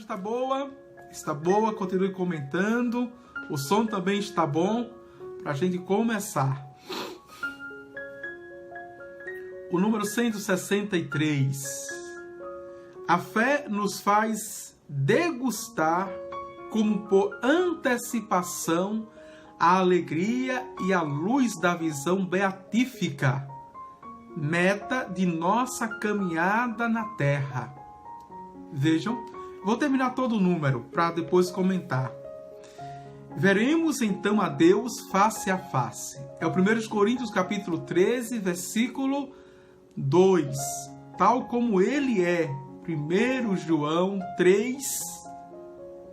imagem está boa? Está boa, continue comentando. O som também está bom para a gente começar. O número 163. A fé nos faz degustar, como por antecipação, a alegria e a luz da visão beatífica, meta de nossa caminhada na Terra. Vejam, vou terminar todo o número para depois comentar. Veremos então a Deus face a face. É o 1 Coríntios capítulo 13, versículo 2. Tal como ele é. 1 João 3,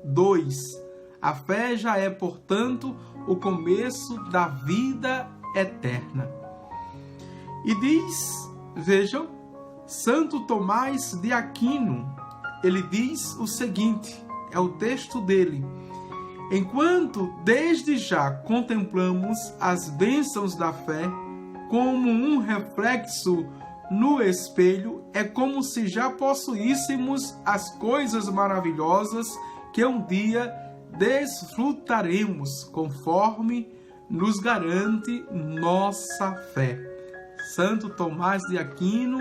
2. A fé já é, portanto, o começo da vida eterna. E diz, vejam, Santo Tomás de Aquino, ele diz o seguinte, é o texto dele: enquanto desde já contemplamos as bênçãos da fé como um reflexo no espelho, é como se já possuíssemos as coisas maravilhosas que um dia desfrutaremos, conforme nos garante nossa fé. Santo Tomás de Aquino,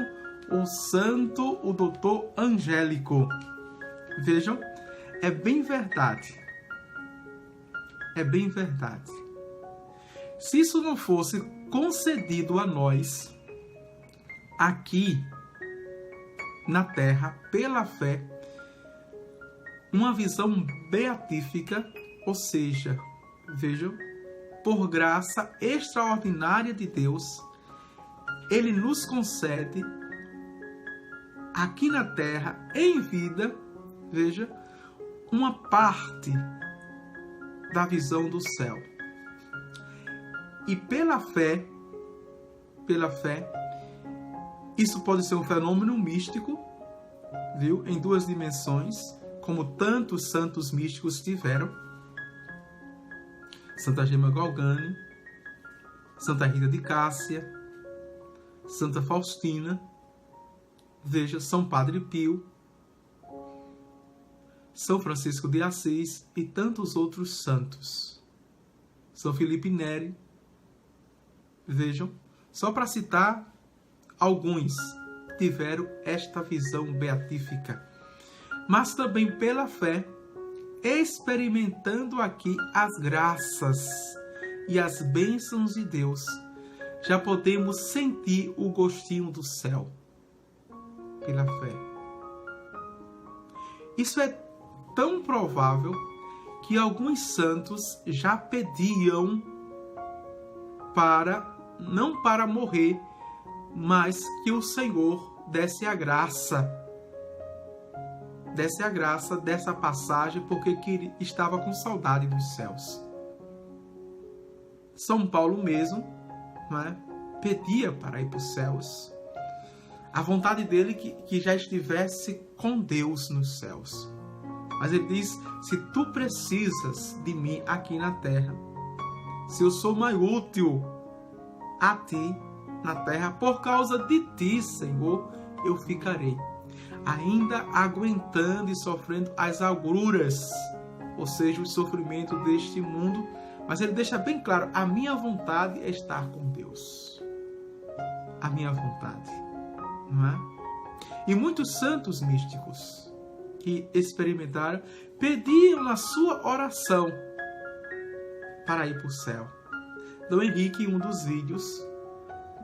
o doutor Angélico. Vejam, é bem verdade. É bem verdade. Se isso não fosse concedido a nós, aqui na Terra, pela fé, uma visão beatífica, ou seja, vejam, por graça extraordinária de Deus, Ele nos concede aqui na Terra, em vida, veja, uma parte da visão do céu. E pela fé, isso pode ser um fenômeno místico, viu? Em duas dimensões, como tantos santos místicos tiveram. Santa Gema Galgani, Santa Rita de Cássia, Santa Faustina, veja, São Padre Pio, São Francisco de Assis e tantos outros santos. São Felipe Neri, vejam, só para citar alguns, tiveram esta visão beatífica. Mas também pela fé, experimentando aqui as graças e as bênçãos de Deus, já podemos sentir o gostinho do céu. Pela fé. Isso é tão provável que alguns santos já pediam não para morrer, mas que o Senhor desse a graça dessa passagem, porque que estava com saudade dos céus. São Paulo mesmo, né, pedia para ir para os céus. A vontade dele que já estivesse com Deus nos céus. Mas ele diz, se tu precisas de mim aqui na terra, se eu sou mais útil a ti na terra, por causa de ti, Senhor, eu ficarei. Ainda aguentando e sofrendo as agruras, ou seja, o sofrimento deste mundo, mas ele deixa bem claro, a minha vontade é estar com Deus. A minha vontade, não é? E muitos santos místicos que experimentaram, pediam na sua oração para ir para o céu. Dom Henrique, em um dos vídeos,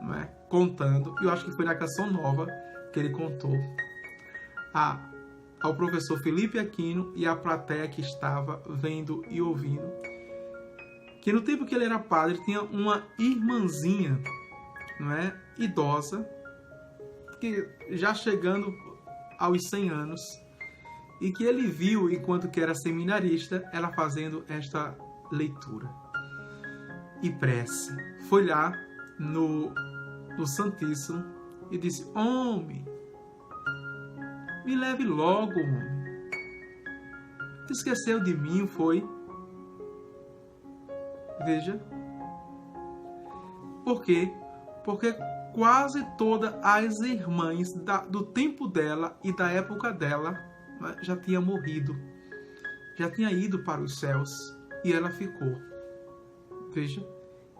não é, contando, eu acho que foi na Canção Nova que ele contou, ao professor Felipe Aquino e à plateia que estava vendo e ouvindo, que no tempo que ele era padre tinha uma irmãzinha, não é, idosa, que já chegando aos 100 anos, e que ele viu, enquanto que era seminarista, ela fazendo esta leitura e prece. Foi lá no Santíssimo e disse, homem, me leve logo, homem. Te esqueceu de mim, foi? Veja. Por quê? Porque quase todas as irmãs do tempo dela e da época dela, já tinha morrido, já tinha ido para os céus, e ela ficou. Veja,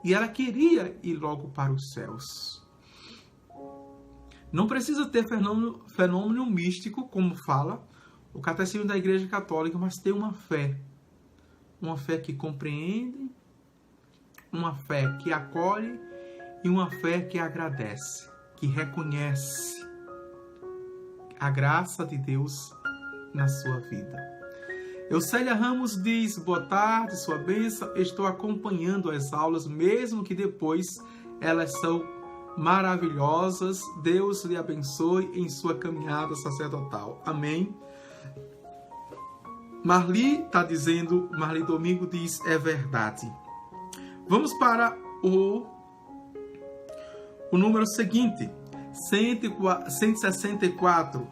e ela queria ir logo para os céus. Não precisa ter fenômeno místico, como fala o Catecismo da Igreja Católica, mas ter uma fé que compreende, uma fé que acolhe e uma fé que agradece, que reconhece a graça de Deus na sua vida. Eucélia Ramos diz: boa tarde, sua bênção, estou acompanhando as aulas, mesmo que depois elas são maravilhosas. Deus lhe abençoe em sua caminhada sacerdotal. Amém. Marli Domingo diz: é verdade. Vamos para o número seguinte, 164.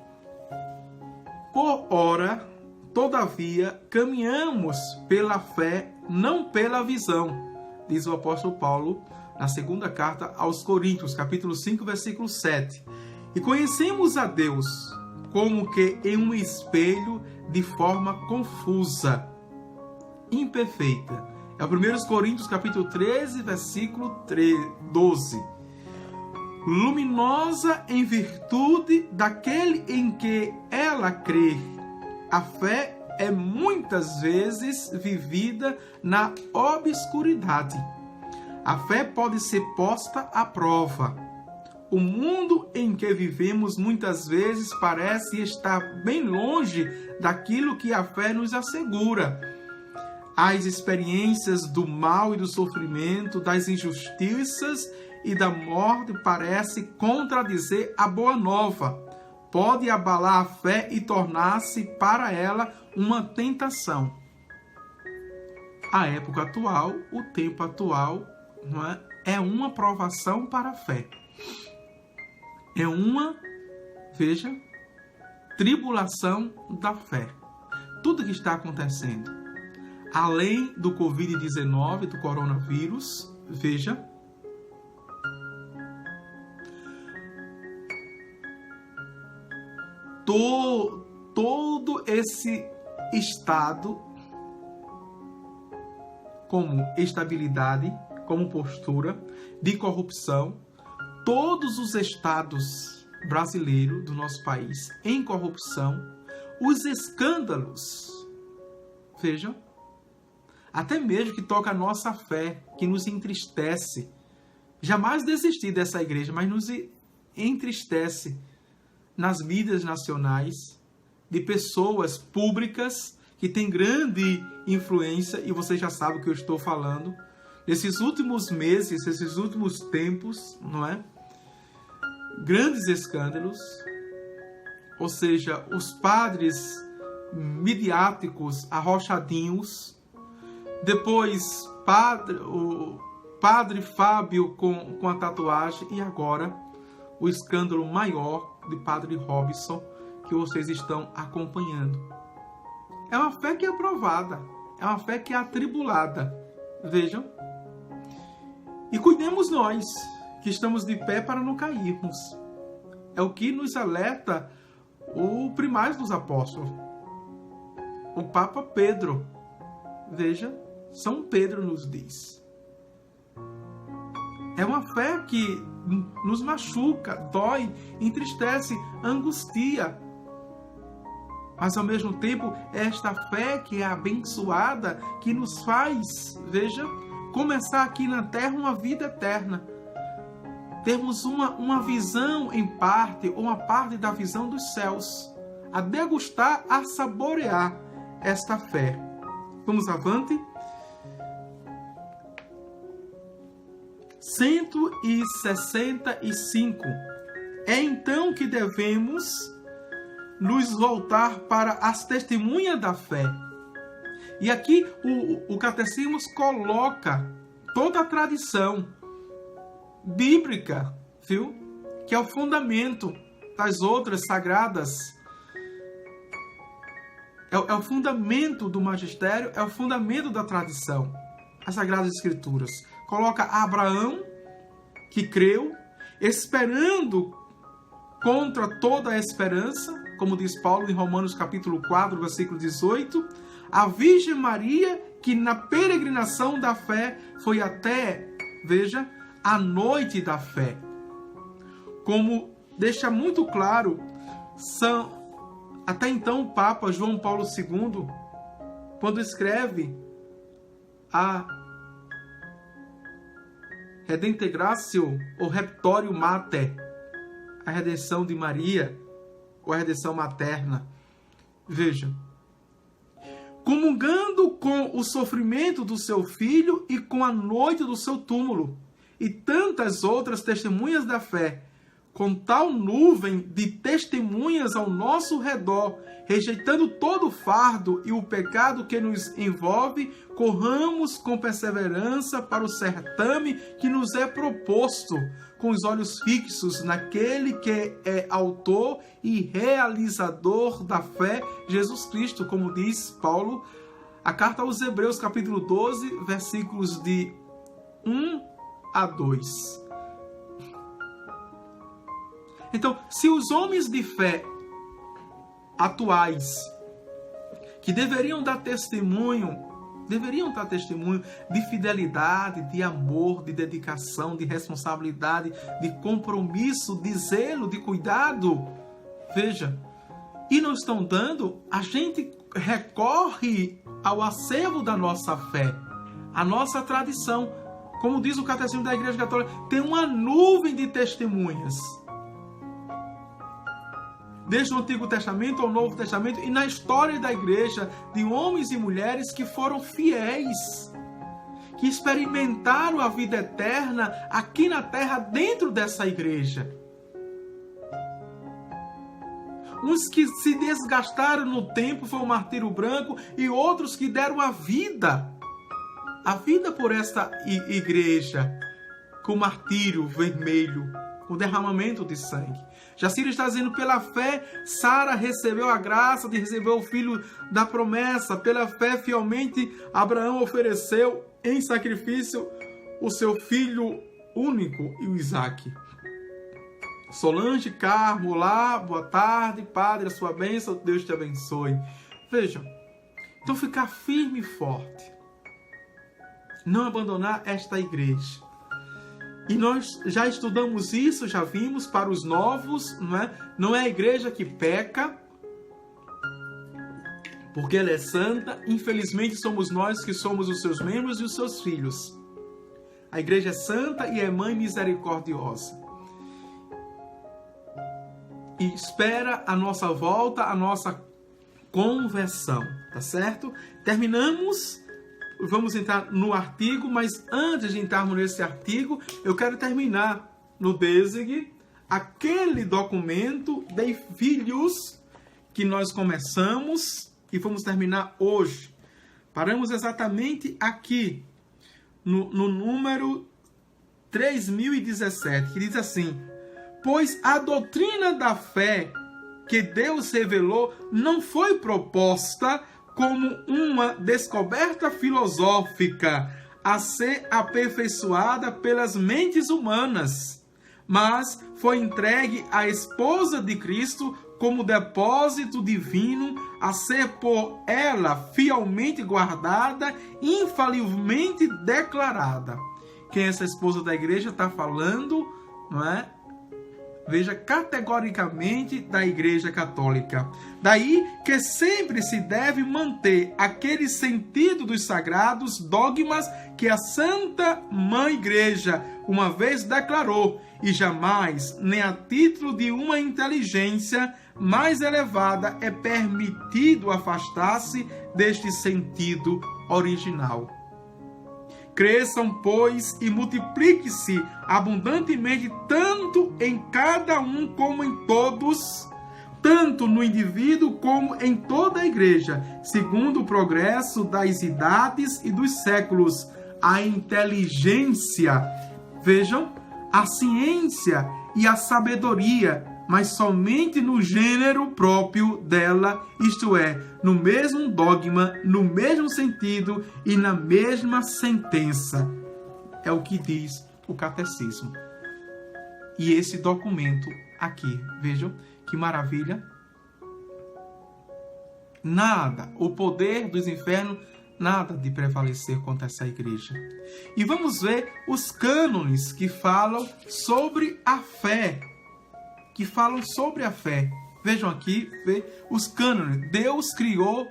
Por ora, todavia, caminhamos pela fé, não pela visão, diz o apóstolo Paulo na segunda carta aos Coríntios, capítulo 5, versículo 7. E conhecemos a Deus como que em um espelho, de forma confusa, imperfeita. É o 1 Coríntios, capítulo 13, versículo 12. Luminosa em virtude daquele em que ela crê. A fé é muitas vezes vivida na obscuridade. A fé pode ser posta à prova. O mundo em que vivemos muitas vezes parece estar bem longe daquilo que a fé nos assegura. As experiências do mal e do sofrimento, das injustiças e da morte parecem contradizer a boa nova. Pode abalar a fé e tornar-se para ela uma tentação. A época atual, o tempo atual, não é uma provação para a fé. É uma, veja, tribulação da fé. Tudo que está acontecendo, além do Covid-19, do coronavírus, veja, todo esse estado, como estabilidade, como postura de corrupção, todos os estados brasileiros do nosso país em corrupção, os escândalos, vejam, até mesmo que toca a nossa fé, que nos entristece. Jamais desisti dessa igreja, mas nos entristece nas mídias nacionais, de pessoas públicas que têm grande influência, e você já sabe o que eu estou falando, nesses últimos meses, esses últimos tempos, não é? Grandes escândalos, ou seja, os padres midiáticos arrochadinhos, depois o padre Fábio com a tatuagem, e agora o escândalo maior de padre Robson, que vocês estão acompanhando. É uma fé que é aprovada, é uma fé que é atribulada, vejam. E cuidemos nós, que estamos de pé para não cairmos. É o que nos alerta o primário dos apóstolos, o Papa Pedro. Veja, São Pedro nos diz. É uma fé que nos machuca, dói, entristece, angustia. Mas ao mesmo tempo, é esta fé que é abençoada, que nos faz, veja, começar aqui na terra uma vida eterna. Termos uma visão em parte, ou uma parte da visão dos céus. A degustar, a saborear esta fé. Vamos avante. 165. É então que devemos nos voltar para as testemunhas da fé. E aqui o Catecismo coloca toda a tradição bíblica, viu? Que é o fundamento das outras sagradas. É o fundamento do magistério, é o fundamento da tradição. As Sagradas Escrituras. Coloca Abraão, que creu, esperando contra toda a esperança, como diz Paulo em Romanos capítulo 4, versículo 18, a Virgem Maria, que na peregrinação da fé foi até, veja, a noite da fé. Como deixa muito claro, até então o Papa João Paulo II, quando escreve a Redemptio ou Reptorio Mater, a redenção de Maria, ou a redenção materna. Veja, comungando com o sofrimento do seu filho e com a noite do seu túmulo, e tantas outras testemunhas da fé, com tal nuvem de testemunhas ao nosso redor, rejeitando todo o fardo e o pecado que nos envolve, corramos com perseverança para o certame que nos é proposto, com os olhos fixos naquele que é autor e realizador da fé, Jesus Cristo, como diz Paulo, a carta aos Hebreus, capítulo 12, versículos de 1 a 2. Então, se os homens de fé atuais, que deveriam dar testemunho de fidelidade, de amor, de dedicação, de responsabilidade, de compromisso, de zelo, de cuidado, veja, e não estão dando, a gente recorre ao acervo da nossa fé, a nossa tradição. Como diz o Catecismo da Igreja Católica, tem uma nuvem de testemunhas, desde o Antigo Testamento ao Novo Testamento e na história da igreja, de homens e mulheres que foram fiéis, que experimentaram a vida eterna aqui na terra dentro dessa igreja. Uns que se desgastaram no tempo foi o martírio branco e outros que deram a vida por esta igreja com o martírio vermelho, o derramamento de sangue. Jacira está dizendo, pela fé, Sara recebeu a graça de receber o filho da promessa. Pela fé, fielmente, Abraão ofereceu em sacrifício o seu filho único, o Isaac. Solange Carmo, olá, boa tarde, Padre, a sua bênção, Deus te abençoe. Vejam, então ficar firme e forte. Não abandonar esta igreja. E nós já estudamos isso, já vimos para os novos, não é? Não é a igreja que peca, porque ela é santa. Infelizmente somos nós que somos os seus membros e os seus filhos. A igreja é santa e é mãe misericordiosa. E espera a nossa volta, a nossa conversão, tá certo? Terminamos. Vamos entrar no artigo, mas antes de entrarmos nesse artigo, eu quero terminar no DESIG aquele documento de filhos que nós começamos e vamos terminar hoje. Paramos exatamente aqui, no número 3017, que diz assim: pois a doutrina da fé que Deus revelou não foi proposta como uma descoberta filosófica a ser aperfeiçoada pelas mentes humanas, mas foi entregue à esposa de Cristo como depósito divino a ser por ela fielmente guardada, infalivelmente declarada. Quem é essa esposa da igreja está falando, não é? Veja, categoricamente da Igreja Católica. Daí que sempre se deve manter aquele sentido dos sagrados dogmas que a Santa Mãe Igreja uma vez declarou, e jamais, nem a título de uma inteligência mais elevada, é permitido afastar-se deste sentido original. Cresçam, pois, e multiplique-se abundantemente tanto em cada um como em todos, tanto no indivíduo como em toda a igreja, segundo o progresso das idades e dos séculos. A inteligência, vejam, a ciência e a sabedoria, mas somente no gênero próprio dela, isto é, no mesmo dogma, no mesmo sentido e na mesma sentença. É o que diz o Catecismo. E esse documento aqui, vejam que maravilha. nada, o poder dos infernos, nada de prevalecer contra essa igreja. E vamos ver os cânones que falam sobre a fé. Vejam aqui, os cânones. Deus criou,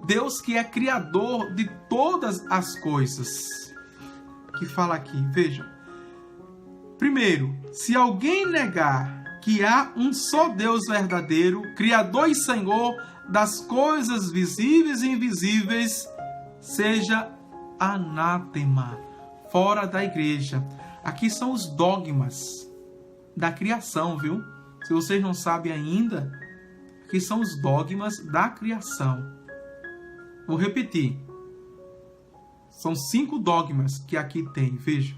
Deus que é criador de todas as coisas. Que fala aqui, vejam. Primeiro, se alguém negar que há um só Deus verdadeiro, Criador e Senhor das coisas visíveis e invisíveis, seja anátema, fora da igreja. Aqui são os dogmas da criação, viu? Se vocês não sabem ainda, aqui são os dogmas da criação. Vou repetir. São 5 dogmas que aqui tem, vejam.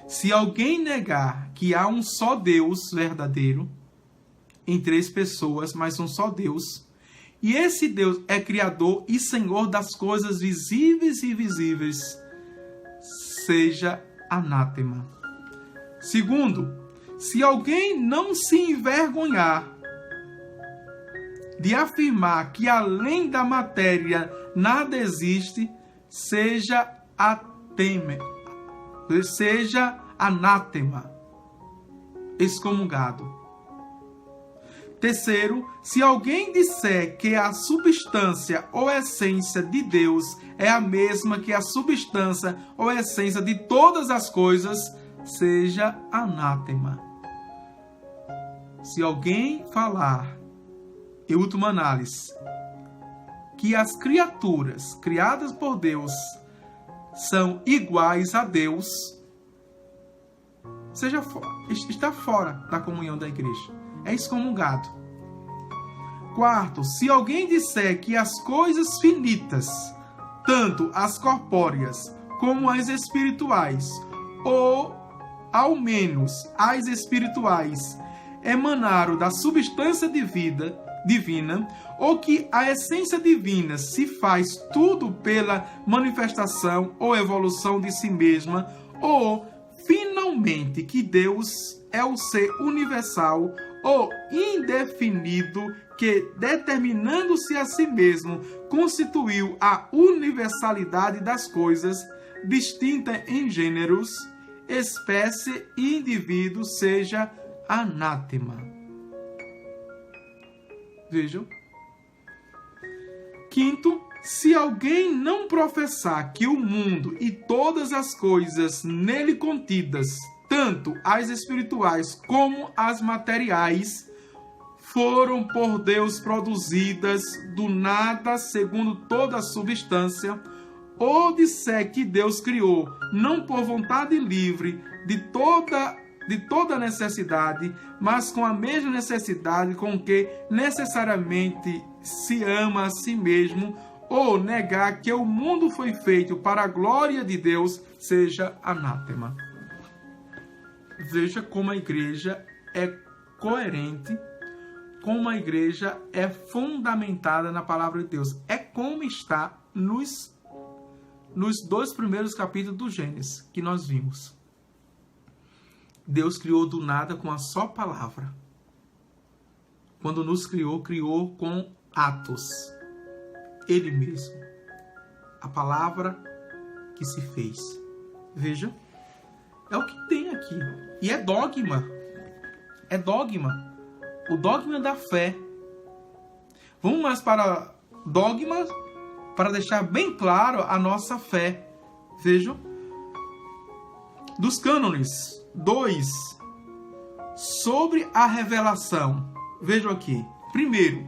Se alguém negar que há um só Deus verdadeiro, em 3 pessoas, mas um só Deus, e esse Deus é Criador e Senhor das coisas visíveis e invisíveis, seja anátema. Segundo, se alguém não se envergonhar de afirmar que além da matéria nada existe, seja anátema, excomungado. Terceiro, se alguém disser que a substância ou essência de Deus é a mesma que a substância ou essência de todas as coisas, seja anátema. Se alguém falar, em última análise, que as criaturas criadas por Deus são iguais a Deus, está fora da comunhão da igreja. É excomungado. Quarto, se alguém disser que as coisas finitas, tanto as corpóreas como as espirituais, ou ao menos as espirituais, emanaram da substância divina, ou que a essência divina se faz tudo pela manifestação ou evolução de si mesma, ou finalmente que Deus é o ser universal ou indefinido que, determinando-se a si mesmo, constituiu a universalidade das coisas, distinta em gêneros, espécie e indivíduo, seja anátema. Vejam. Quinto, se alguém não professar que o mundo e todas as coisas nele contidas, tanto as espirituais como as materiais, foram por Deus produzidas do nada segundo toda a substância, ou disser que Deus criou, não por vontade livre de toda necessidade, mas com a mesma necessidade com que necessariamente se ama a si mesmo, ou negar que o mundo foi feito para a glória de Deus, seja anátema. Veja como a igreja é coerente, como a igreja é fundamentada na palavra de Deus. É como está nos 2 primeiros capítulos do Gênesis que nós vimos. Deus criou do nada com a só palavra. Quando nos criou, criou com atos. Ele mesmo. A palavra que se fez. Veja. É o que tem aqui. E é dogma. É dogma. O dogma da fé. Vamos mais para dogma, para deixar bem claro a nossa fé. Vejam. Dos cânones. 2. Sobre a revelação. Vejam aqui. Primeiro,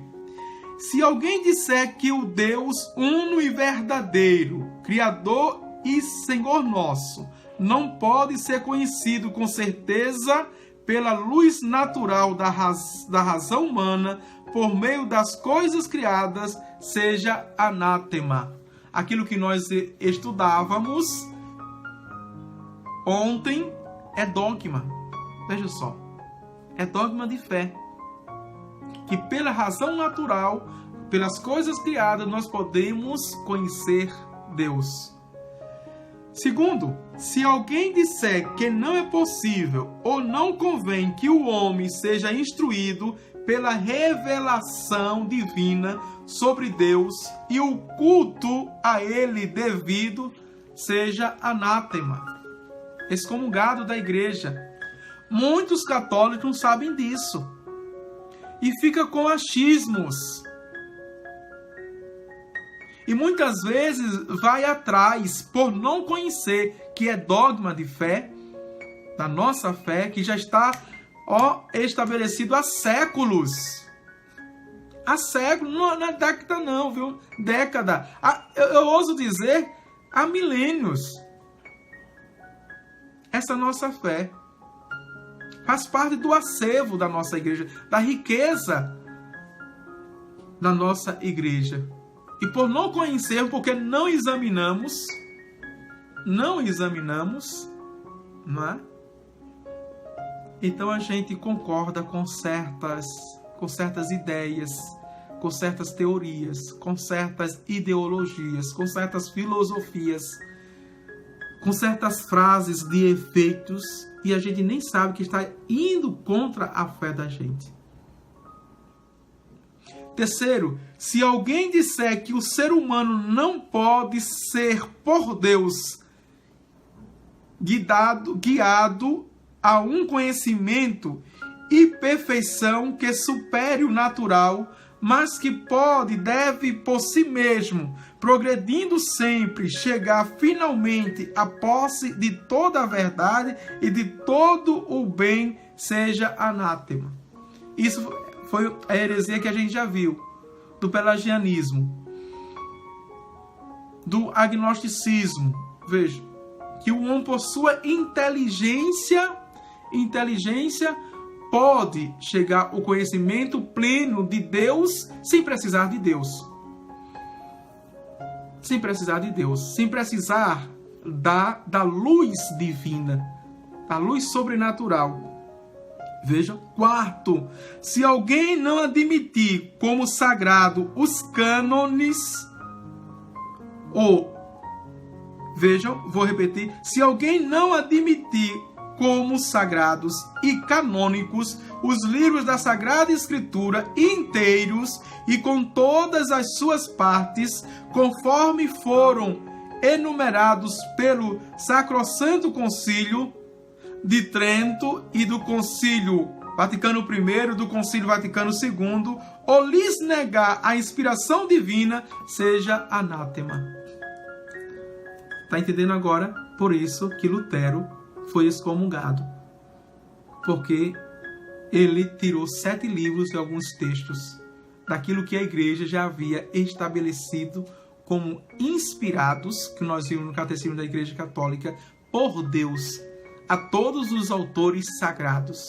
se alguém disser que o Deus uno e verdadeiro, Criador e Senhor nosso, não pode ser conhecido com certeza pela luz natural da razão humana, por meio das coisas criadas, seja anátema. Aquilo que nós estudávamos ontem é dogma. Veja só. É dogma de fé. Que pela razão natural, pelas coisas criadas, nós podemos conhecer Deus. Segundo, se alguém disser que não é possível ou não convém que o homem seja instruído pela revelação divina sobre Deus e o culto a Ele devido seja anátema, excomungado da igreja. Muitos católicos não sabem disso e fica com achismos. E muitas vezes vai atrás, por não conhecer que é dogma de fé, da nossa fé, que já está estabelecido há séculos. Há séculos, não é década não, viu? Década. Eu ouso dizer, há milênios. Essa nossa fé faz parte do acervo da nossa igreja, da riqueza da nossa igreja. E por não conhecermos, porque não examinamos, não é? Então a gente concorda com certas ideias, com certas teorias, com certas ideologias, com certas filosofias, com certas frases de efeitos, e a gente nem sabe que está indo contra a fé da gente. Terceiro, se alguém disser que o ser humano não pode ser por Deus guiado a um conhecimento e perfeição que supere o natural, mas que deve por si mesmo, progredindo sempre, chegar finalmente à posse de toda a verdade e de todo o bem, seja anátema. Isso foi a heresia que a gente já viu, do pelagianismo, do agnosticismo. Veja, que o homem, por sua inteligência pode chegar ao conhecimento pleno de Deus sem precisar de Deus. Sem precisar de Deus. Sem precisar da luz divina, da luz sobrenatural. Vejam. Quarto, se alguém não admitir como sagrado os cânones, vejam, vou repetir, se alguém não admitir como sagrados e canônicos os livros da Sagrada Escritura inteiros e com todas as suas partes, conforme foram enumerados pelo Sacrosanto Concílio de Trento e do Concílio Vaticano I, do Concílio Vaticano II, ou lhes negar a inspiração divina, seja anátema. Está entendendo agora? Por isso que Lutero foi excomungado, porque ele tirou 7 livros e alguns textos daquilo que a igreja já havia estabelecido como inspirados, que nós vimos no Catecismo da Igreja Católica, por Deus, a todos os autores sagrados.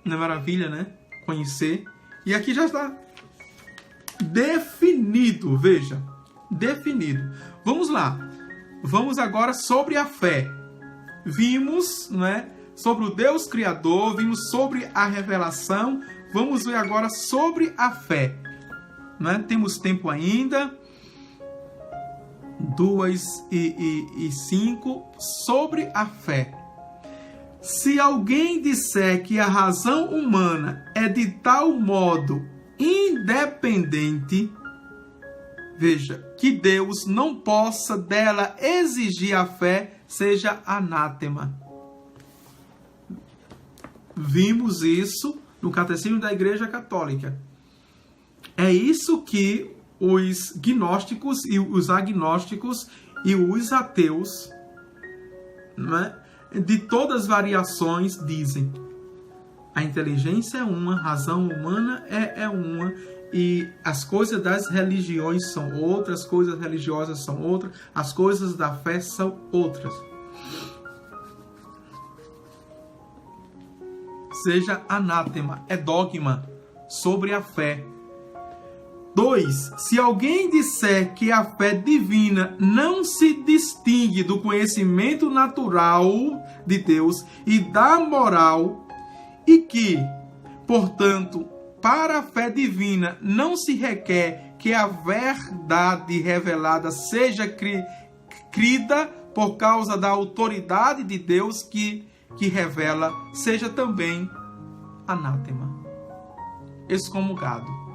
Não é maravilha, né? Conhecer. E aqui já está definido, veja, definido. Vamos lá. Vamos agora sobre a fé. Vimos, não é, sobre o Deus Criador, vimos sobre a revelação. Vamos ver agora sobre a fé. Não é? Temos tempo ainda. 2:05 sobre a fé. Se alguém disser que a razão humana é de tal modo independente, veja, que Deus não possa dela exigir a fé, seja anátema. Vimos isso no Catecismo da Igreja Católica. É isso que os gnósticos e os agnósticos e os ateus, né, de todas as variações dizem. A inteligência é uma, a razão humana é uma, e as coisas das religiões são outras, as coisas religiosas são outras, as coisas da fé são outras. Seja anátema, é dogma sobre a fé. 2. Se alguém disser que a fé divina não se distingue do conhecimento natural de Deus e da moral, e que, portanto, para a fé divina não se requer que a verdade revelada seja crida por causa da autoridade de Deus que revela, seja também anátema, excomungado.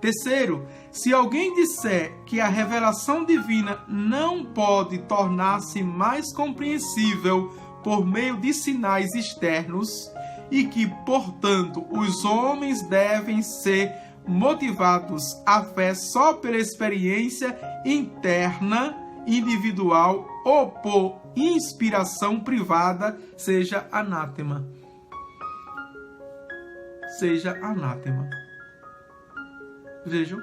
Terceiro, se alguém disser que a revelação divina não pode tornar-se mais compreensível por meio de sinais externos e que, portanto, os homens devem ser motivados à fé só pela experiência interna, individual ou por inspiração privada, seja anátema. Seja anátema. Vejam.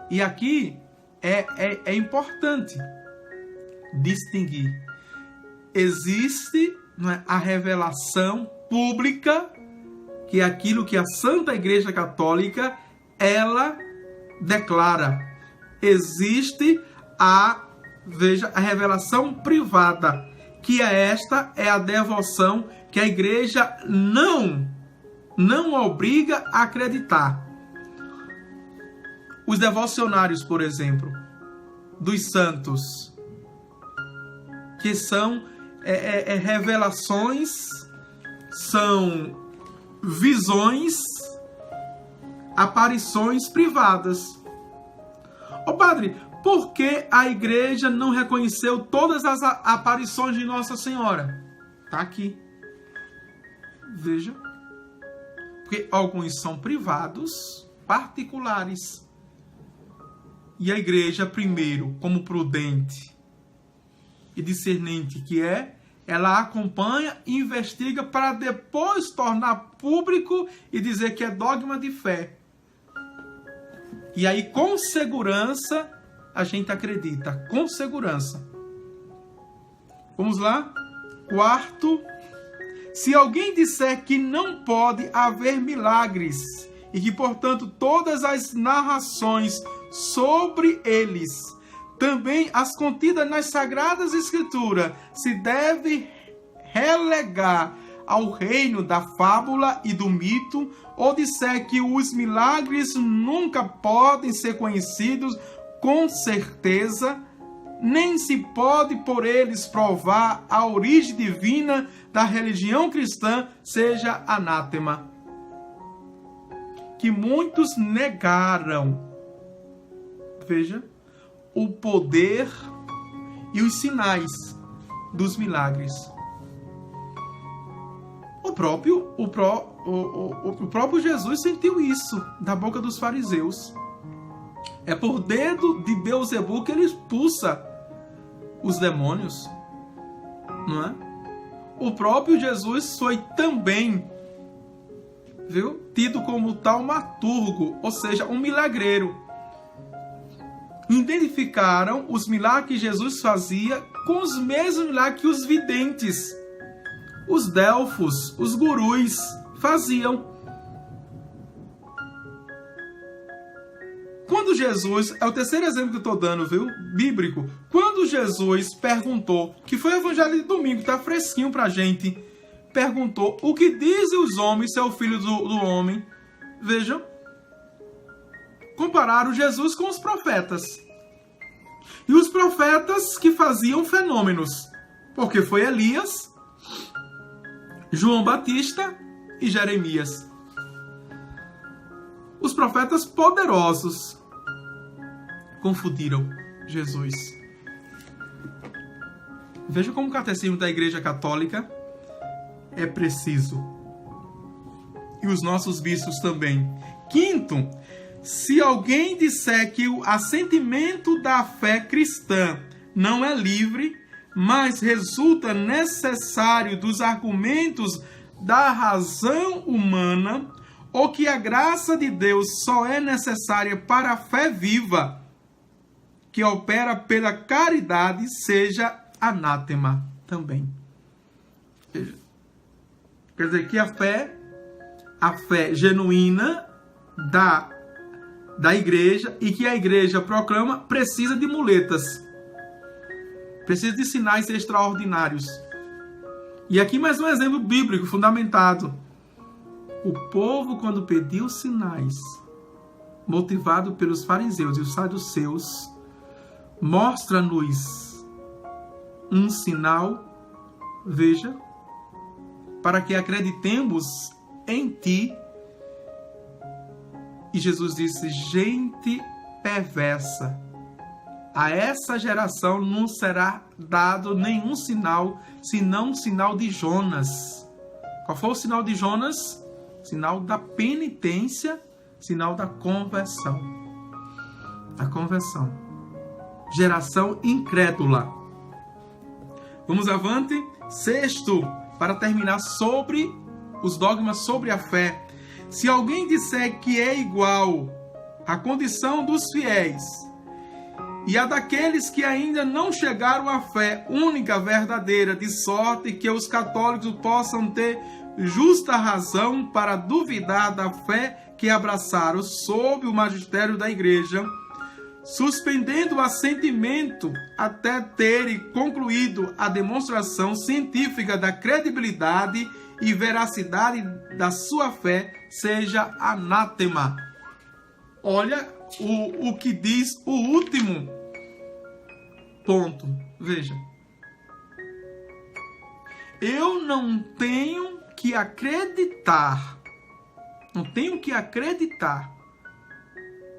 E aqui é importante distinguir. Existe, não é, a revelação pública, que é aquilo que a Santa Igreja Católica ela declara. Existe a revelação privada, que esta é a devoção que a Igreja não obriga a acreditar. Os devocionários, por exemplo, dos santos, que são revelações, são visões, aparições privadas. Ô padre, por que a igreja não reconheceu todas as aparições de Nossa Senhora? Está aqui. Veja. Porque alguns são privados, particulares. E a igreja, primeiro, como prudente e discernente que é, ela acompanha e investiga para depois tornar público e dizer que é dogma de fé. E aí, com segurança, a gente acredita. Com segurança. Vamos lá? Quarto, se alguém disser que não pode haver milagres e que, portanto, todas as narrações sobre eles, também as contidas nas Sagradas Escrituras, se deve relegar ao reino da fábula e do mito, ou disser que os milagres nunca podem ser conhecidos com certeza, nem se pode por eles provar a origem divina da religião cristã, seja anátema. Que muitos negaram, veja, o poder e os sinais dos milagres. O próprio Jesus sentiu isso da boca dos fariseus. É por dedo de Beelzebu que ele expulsa os demônios, não é? O próprio Jesus foi também, tido como taumaturgo, ou seja, um milagreiro. Identificaram os milagres que Jesus fazia com os mesmos milagres que os videntes, os delfos, os gurus faziam. Quando Jesus, é o terceiro exemplo que eu estou dando, bíblico. Quando Jesus perguntou, que foi o evangelho de domingo, está fresquinho para a gente, perguntou, o que dizem os homens ser o filho do homem? Vejam. Compararam Jesus com os profetas. E os profetas que faziam fenômenos. Porque foi Elias, João Batista e Jeremias. Os profetas poderosos confundiram Jesus. Veja como o catecismo da Igreja Católica é preciso. E os nossos bispos também. Quinto, se alguém disser que o assentimento da fé cristã não é livre, mas resulta necessário dos argumentos da razão humana, ou que a graça de Deus só é necessária para a fé viva, que opera pela caridade, seja anátema também. Quer dizer que a fé genuína da igreja e que a igreja proclama precisa de muletas, precisa de sinais extraordinários. E aqui mais um exemplo bíblico fundamentado. O povo, quando pediu sinais, motivado pelos fariseus e os saduceus, mostra-nos um sinal, veja, para que acreditemos em ti. E Jesus disse: gente perversa, a essa geração não será dado nenhum sinal, senão o sinal de Jonas. Qual foi o sinal de Jonas? Sinal da penitência, sinal da conversão. A conversão. Geração incrédula. Vamos avante. Sexto, para terminar, sobre os dogmas sobre a fé. Se alguém disser que é igual à condição dos fiéis e a daqueles que ainda não chegaram à fé única, verdadeira, de sorte que os católicos possam ter justa razão para duvidar da fé que abraçaram sob o magistério da Igreja, suspendendo o assentimento até terem concluído a demonstração científica da credibilidade e veracidade da sua fé, seja anátema. Olha o que diz o último ponto. Veja. Eu não tenho que acreditar. Não tenho que acreditar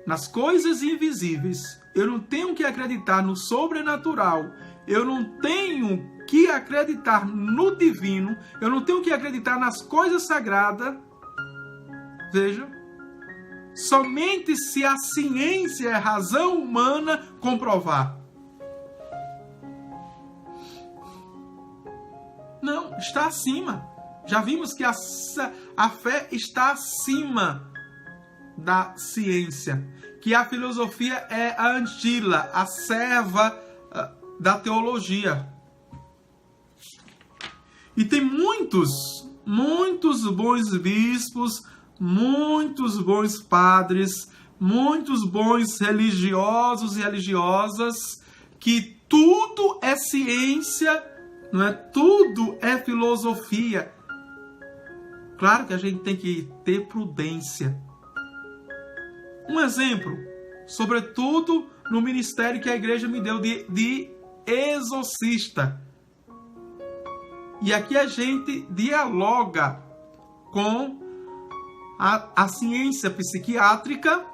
nas coisas invisíveis. Eu não tenho que acreditar no sobrenatural. Eu não tenho que acreditar no divino. Eu não tenho que acreditar nas coisas sagradas. Veja. Somente se a ciência e a razão humana comprovar. Não, está acima. Já vimos que a fé está acima da ciência. Que a filosofia é a Antila, a serva da teologia. E tem muitos bons bispos, muitos bons padres, muitos bons religiosos e religiosas, que tudo é ciência, não é? Tudo é filosofia. Claro que a gente tem que ter prudência. Um exemplo, sobretudo no ministério que a igreja me deu de exorcista. E aqui a gente dialoga com a ciência psiquiátrica,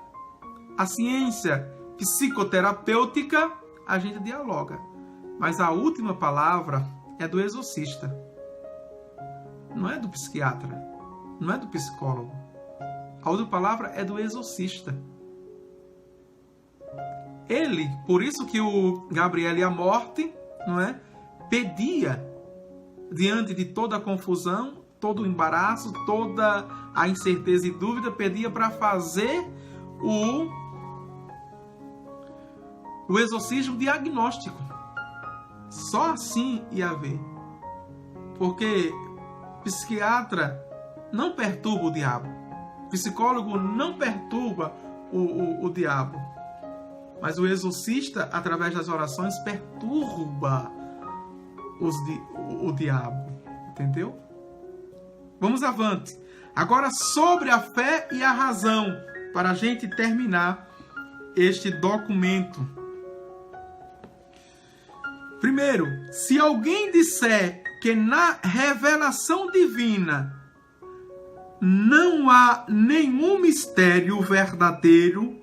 a ciência psicoterapêutica, a gente dialoga. Mas a última palavra é do exorcista. Não é do psiquiatra, não é do psicólogo. A última palavra é do exorcista. Ele, por isso que o Gabriel e a morte, não é, pedia, diante de toda a confusão, todo o embaraço, toda a incerteza e dúvida, pedia para fazer o exorcismo diagnóstico. Só assim ia haver. Porque psiquiatra não perturba o diabo. Psicólogo não perturba o diabo. Mas o exorcista, através das orações, perturba o diabo. Entendeu? Vamos avante. Agora sobre a fé e a razão, para a gente terminar este documento. Primeiro, se alguém disser que na revelação divina não há nenhum mistério verdadeiro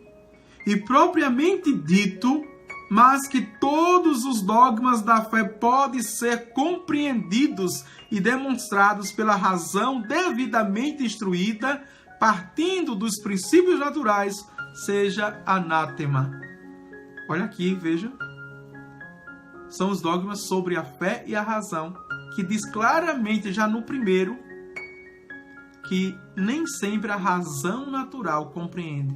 e propriamente dito, mas que todos os dogmas da fé podem ser compreendidos e demonstrados pela razão devidamente instruída, partindo dos princípios naturais, seja anátema. Olha aqui, veja. São os dogmas sobre a fé e a razão, que diz claramente já no primeiro que nem sempre a razão natural compreende.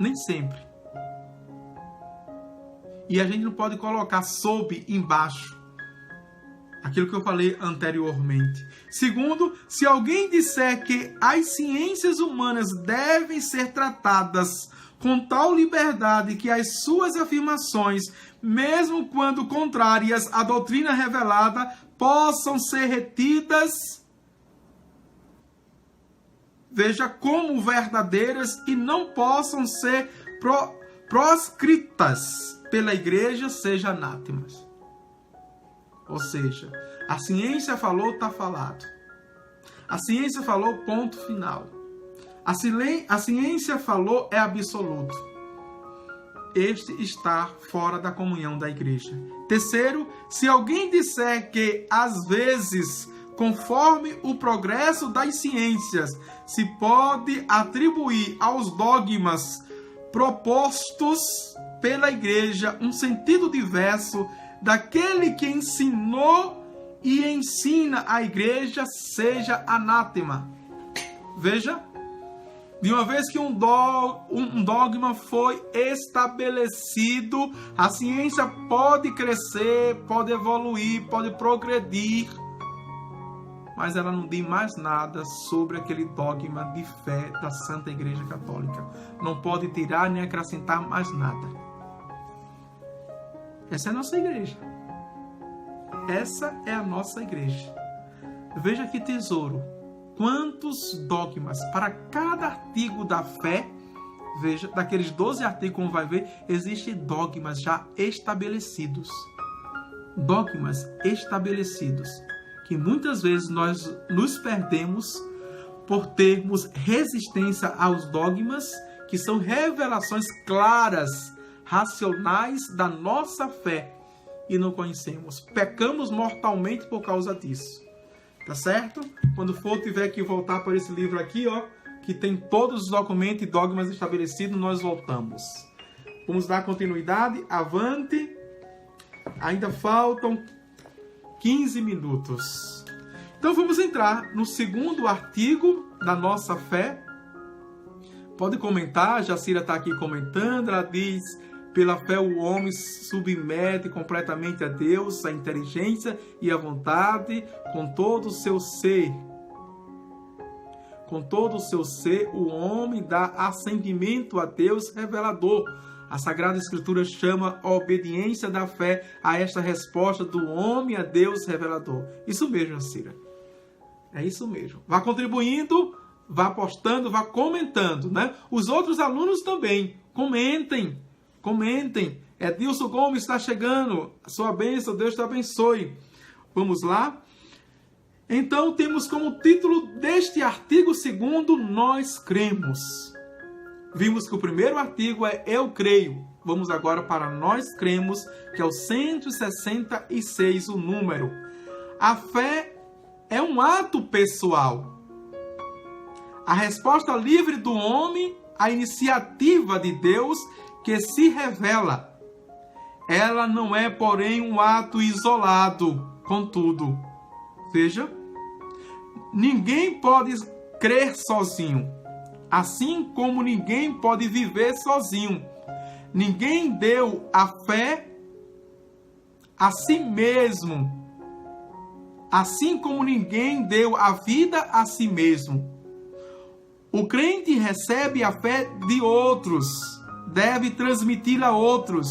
Nem sempre. E a gente não pode colocar sob, embaixo. Aquilo que eu falei anteriormente. Segundo, se alguém disser que as ciências humanas devem ser tratadas com tal liberdade que as suas afirmações, mesmo quando contrárias à doutrina revelada, possam ser retidas, veja, como verdadeiras e não possam ser proscritas pela igreja, seja anátemas. Ou seja, a ciência falou, está falado. A ciência falou, ponto final. A ciência falou, é absoluto. Este está fora da comunhão da igreja. Terceiro, se alguém disser que, às vezes, conforme o progresso das ciências, se pode atribuir aos dogmas propostos pela igreja um sentido diverso daquele que ensinou e ensina a igreja, seja anátema. Veja, de uma vez que um dogma foi estabelecido, a ciência pode crescer, pode evoluir, pode progredir, mas ela não diz mais nada sobre aquele dogma de fé da Santa Igreja Católica. Não pode tirar nem acrescentar mais nada. Essa é a nossa igreja. Essa é a nossa igreja. Veja que tesouro. Quantos dogmas para cada artigo da fé. Veja, daqueles 12 artigos, como vai ver, existem dogmas já estabelecidos. Dogmas estabelecidos. Que muitas vezes nós nos perdemos por termos resistência aos dogmas, que são revelações claras, racionais da nossa fé, e não conhecemos. Pecamos mortalmente por causa disso. Tá certo? Quando tiver que voltar para esse livro aqui, ó, que tem todos os documentos e dogmas estabelecidos, nós voltamos. Vamos dar continuidade, avante. Ainda faltam 15 minutos. Então vamos entrar no segundo artigo da nossa fé. Pode comentar, a Jacira está aqui comentando, ela diz: pela fé o homem submete completamente a Deus, a inteligência e a vontade, com todo o seu ser. Com todo o seu ser, o homem dá assentimento a Deus revelador. A Sagrada Escritura chama a obediência da fé a esta resposta do homem a Deus revelador. Isso mesmo, Jacira. É isso mesmo. Vá contribuindo, vá postando, vá comentando, né? Os outros alunos também. Comentem. Edilson Gomes está chegando. A sua bênção, Deus te abençoe. Vamos lá? Então, temos como título deste artigo 2º, Nós Cremos. Vimos que o primeiro artigo é Eu Creio. Vamos agora para Nós Cremos, que é o 166, o número. A fé é um ato pessoal. A resposta livre do homem à iniciativa de Deus que se revela. Ela não é, porém, um ato isolado. Contudo, veja, ninguém pode crer sozinho. Assim como ninguém pode viver sozinho. Ninguém deu a fé a si mesmo. Assim como ninguém deu a vida a si mesmo. O crente recebe a fé de outros. Deve transmiti-la a outros.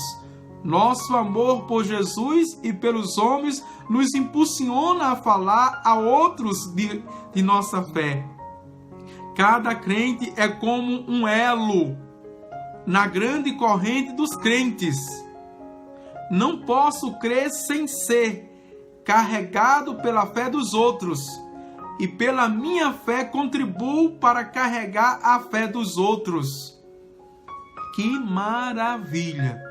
Nosso amor por Jesus e pelos homens nos impulsiona a falar a outros de nossa fé. Cada crente é como um elo na grande corrente dos crentes. Não posso crer sem ser carregado pela fé dos outros, e pela minha fé contribuo para carregar a fé dos outros. Que maravilha!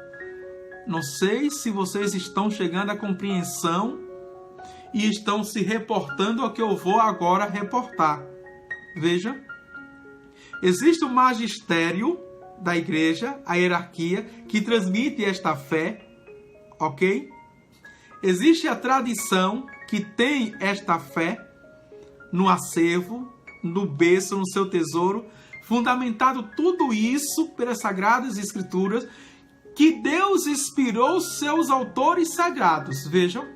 Não sei se vocês estão chegando à compreensão e estão se reportando ao que eu vou agora reportar. Veja. Existe o magistério da igreja, a hierarquia, que transmite esta fé, ok? Existe a tradição que tem esta fé no acervo, no berço, no seu tesouro, fundamentado tudo isso pelas Sagradas Escrituras, que Deus inspirou seus autores sagrados, vejam.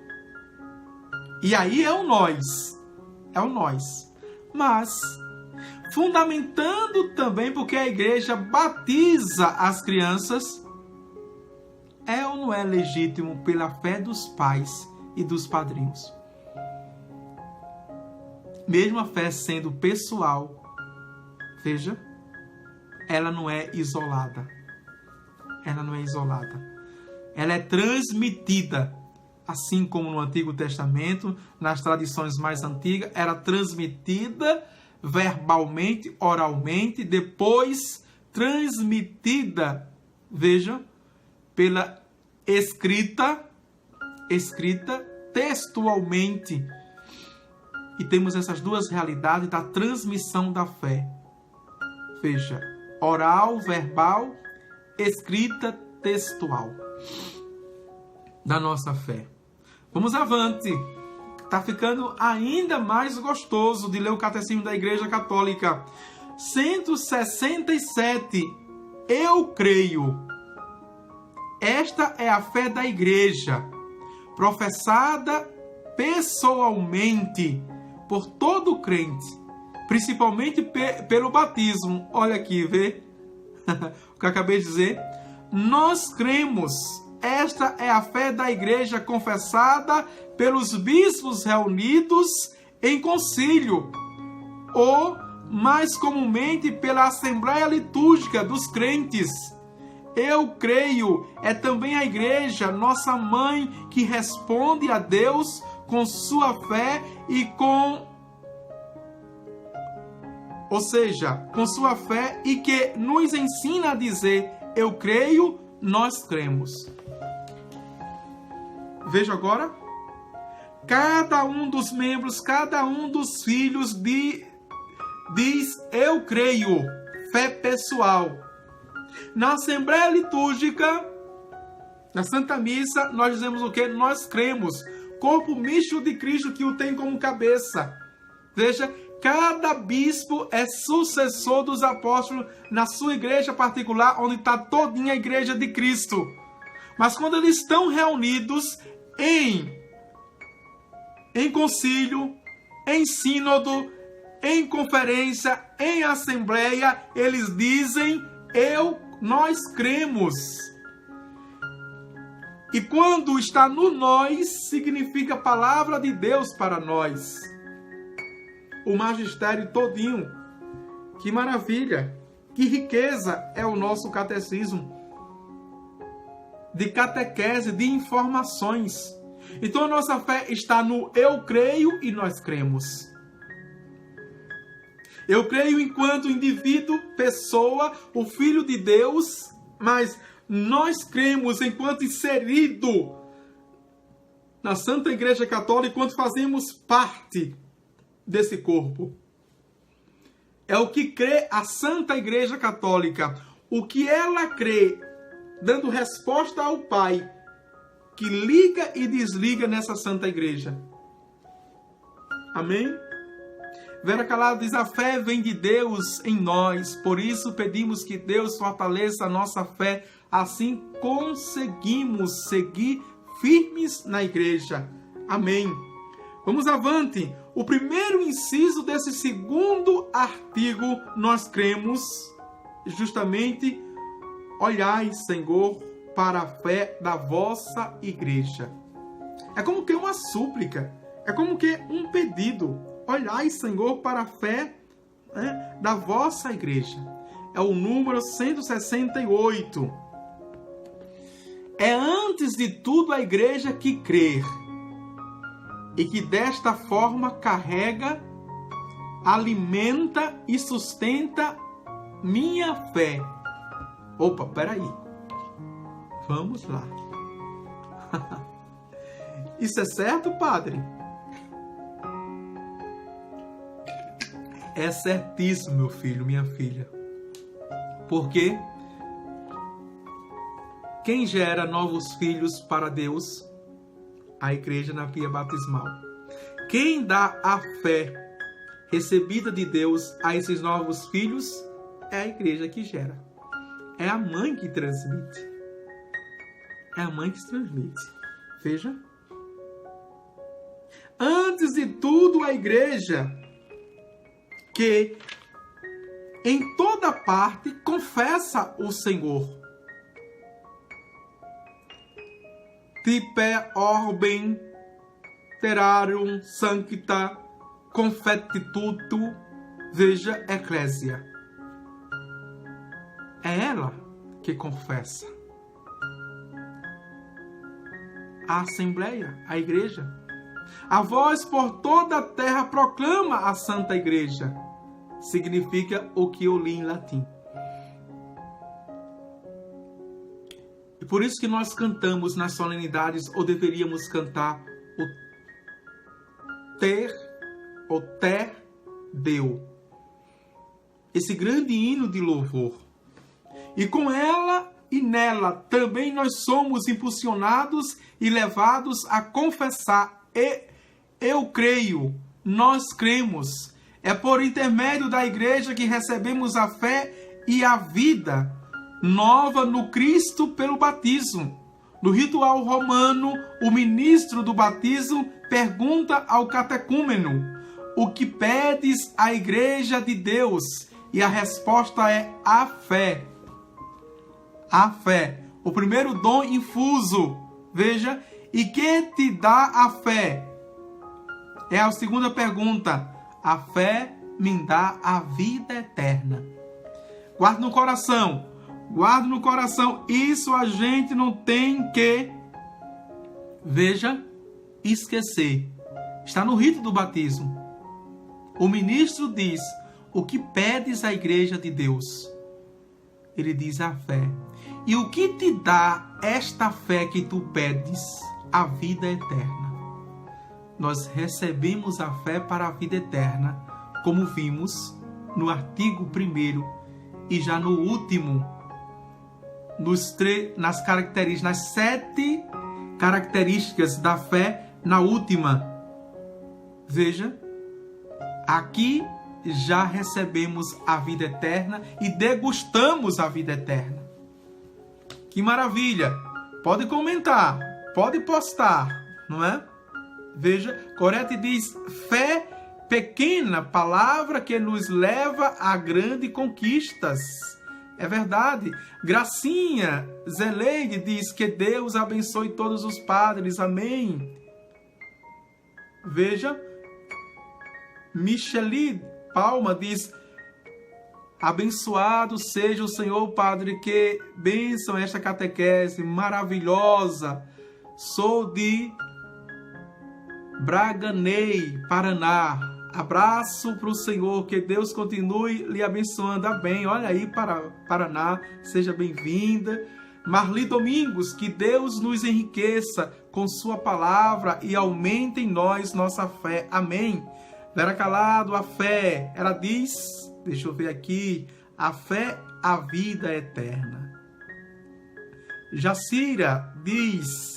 E aí é o nós. Mas fundamentando também porque a igreja batiza as crianças, é ou não é legítimo pela fé dos pais e dos padrinhos? Mesmo a fé sendo pessoal, veja, ela não é isolada. Ela é transmitida assim como no Antigo Testamento, nas tradições mais antigas, era transmitida verbalmente, oralmente, depois transmitida, veja, pela escrita textualmente. E temos essas duas realidades da transmissão da fé. Veja, oral, verbal, escrita, textual da nossa fé. Vamos avante. Está ficando ainda mais gostoso de ler o Catecismo da Igreja Católica. 167. Eu creio. Esta é a fé da Igreja, professada pessoalmente por todo crente, principalmente pelo batismo. Olha aqui, vê o que eu acabei de dizer. Nós cremos. Esta é a fé da Igreja confessada pelos bispos reunidos em concílio, ou mais comumente pela Assembleia Litúrgica dos crentes. Eu creio é também a Igreja, nossa mãe, que responde a Deus com sua fé e com sua fé, e que nos ensina a dizer: eu creio, nós cremos. Veja agora, cada um dos membros, cada um dos filhos diz: eu creio, fé pessoal. Na Assembleia Litúrgica, na Santa Missa, nós dizemos o que? Nós cremos. Corpo místico de Cristo que o tem como cabeça. Veja, cada bispo é sucessor dos apóstolos na sua igreja particular, onde está todinha a igreja de Cristo. Mas quando eles estão reunidos em concílio, em sínodo, em conferência, em assembleia, eles dizem: nós cremos. E quando está no nós, significa palavra de Deus para nós. O magistério todinho. Que maravilha, que riqueza é o nosso catecismo. De catequese, de informações. Então a nossa fé está no eu creio e nós cremos. Eu creio enquanto indivíduo, pessoa, o Filho de Deus, mas nós cremos enquanto inserido na Santa Igreja Católica, enquanto fazemos parte desse corpo. É o que crê a Santa Igreja Católica. O que ela crê, dando resposta ao Pai, que liga e desliga nessa Santa Igreja. Amém? Vera Calado diz: a fé vem de Deus em nós, por isso pedimos que Deus fortaleça a nossa fé, assim conseguimos seguir firmes na igreja. Amém. Vamos avante. O primeiro inciso desse segundo artigo, nós cremos justamente: olhai, Senhor, para a fé da vossa igreja. É como que uma súplica, é como que um pedido. Olhai, Senhor, para a fé da vossa igreja. É o número 168. É antes de tudo a igreja que crer, e que desta forma carrega, alimenta e sustenta minha fé. Opa, peraí. Vamos lá. Isso é certo, padre? É certíssimo, meu filho, minha filha. Porque quem gera novos filhos para Deus? A igreja na pia batismal. Quem dá a fé recebida de Deus a esses novos filhos? É a igreja que gera. É a mãe que transmite. É a mãe que transmite. Veja. Antes de tudo, a igreja que em toda parte confessa o Senhor. Tipe orbem terrarium sancta confetitudo, veja, eclésia. É ela que confessa. a Assembleia, a Igreja. A voz por toda a terra proclama a Santa Igreja. Significa o que eu li em latim. E por isso que nós cantamos nas solenidades, ou deveríamos cantar o ter deu. Esse grande hino de louvor. E com ela e nela também nós somos impulsionados e levados a confessar. Eu creio, nós cremos. É por intermédio da igreja que recebemos a fé e a vida nova no Cristo pelo batismo. No ritual romano, o ministro do batismo pergunta ao catecúmeno: o que pedes à igreja de Deus? E a resposta é a fé. A fé. O primeiro dom infuso. Veja, e que te dá a fé? É a segunda pergunta. A fé me dá a vida eterna. Guarde no coração. Guarde no coração. Isso a gente não tem que, veja, esquecer. Está no rito do batismo. O ministro diz: o que pedes à igreja de Deus? Ele diz a fé. E o que te dá esta fé que tu pedes? A vida eterna. Nós recebemos a fé para a vida eterna, como vimos no artigo 1º e já no último, nas 7 características da fé, na última. Veja, aqui já recebemos a vida eterna e degustamos a vida eterna. Que maravilha! Pode comentar, pode postar, não é? Veja, Gorete diz: fé pequena, palavra que nos leva a grandes conquistas. É verdade. Gracinha Zeleide diz: que Deus abençoe todos os padres. Amém. Veja, Micheli Palma diz: abençoado seja o Senhor, Padre, que bênção esta catequese maravilhosa. Sou de Braganey, Paraná. Abraço para o Senhor, que Deus continue lhe abençoando. Amém. Olha aí para Paraná, seja bem-vinda. Marli Domingos, que Deus nos enriqueça com sua palavra e aumente em nós nossa fé. Amém. Vera Calado, a fé, ela diz, deixa eu ver aqui, a fé, a vida eterna. Jacira diz: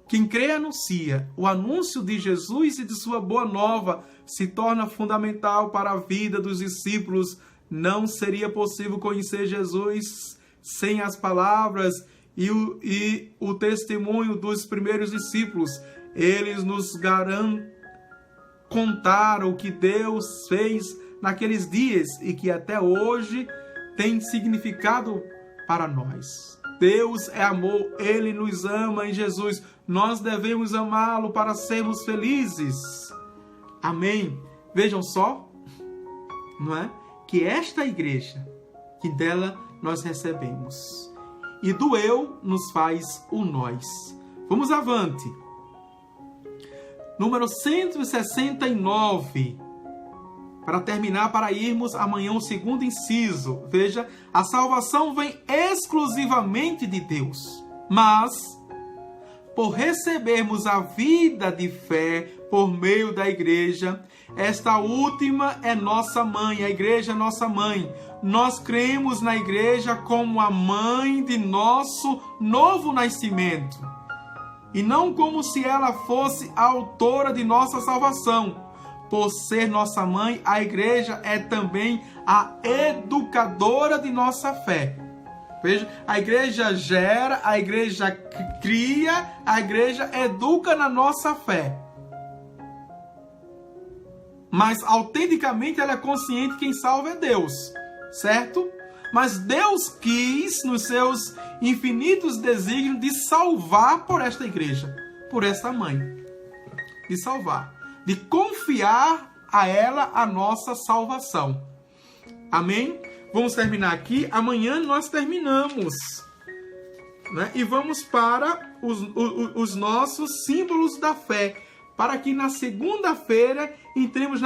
quem crê anuncia. O anúncio de Jesus e de sua boa nova se torna fundamental para a vida dos discípulos. Não seria possível conhecer Jesus sem as palavras e o testemunho dos primeiros discípulos. Eles nos contaram o que Deus fez naqueles dias e que até hoje tem significado para nós. Deus é amor, Ele nos ama em Jesus. Nós devemos amá-lo para sermos felizes. Amém. Vejam só, não é? Que esta igreja, que dela nós recebemos. E do eu nos faz o nós. Vamos avante. Número 169. Para terminar, para irmos amanhã o segundo inciso. Veja, a salvação vem exclusivamente de Deus. Mas, por recebermos a vida de fé por meio da igreja, esta última é nossa mãe, a igreja é nossa mãe. Nós cremos na igreja como a mãe de nosso novo nascimento. E não como se ela fosse a autora de nossa salvação. Por ser nossa mãe, a igreja é também a educadora de nossa fé. Veja, a igreja gera, a igreja cria, a igreja educa na nossa fé. Mas, autenticamente, ela é consciente que quem salva é Deus, certo? Mas Deus quis, nos seus infinitos desígnios, de salvar por esta igreja, por esta mãe. De salvar. De confiar a ela a nossa salvação. Amém? Vamos terminar aqui. Amanhã nós terminamos né? E vamos para os nossos símbolos da fé, para que na segunda-feira entremos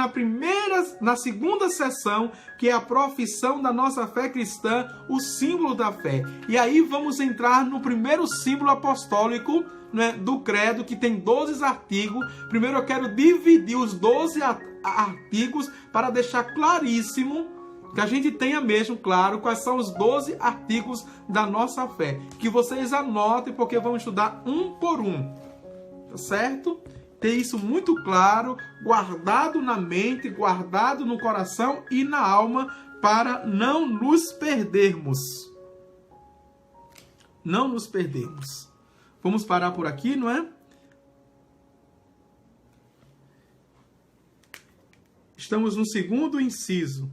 na segunda sessão, que é a profissão da nossa fé cristã, o símbolo da fé. E aí vamos entrar no primeiro símbolo apostólico, né, do credo, que tem 12 artigos. Primeiro eu quero dividir os 12 artigos para deixar claríssimo, que a gente tenha mesmo claro quais são os 12 artigos da nossa fé. Que vocês anotem, porque vamos estudar um por um. Tá certo? Ter isso muito claro, guardado na mente, guardado no coração e na alma, para não nos perdermos. Não nos perdermos. Vamos parar por aqui, não é? Estamos no segundo inciso.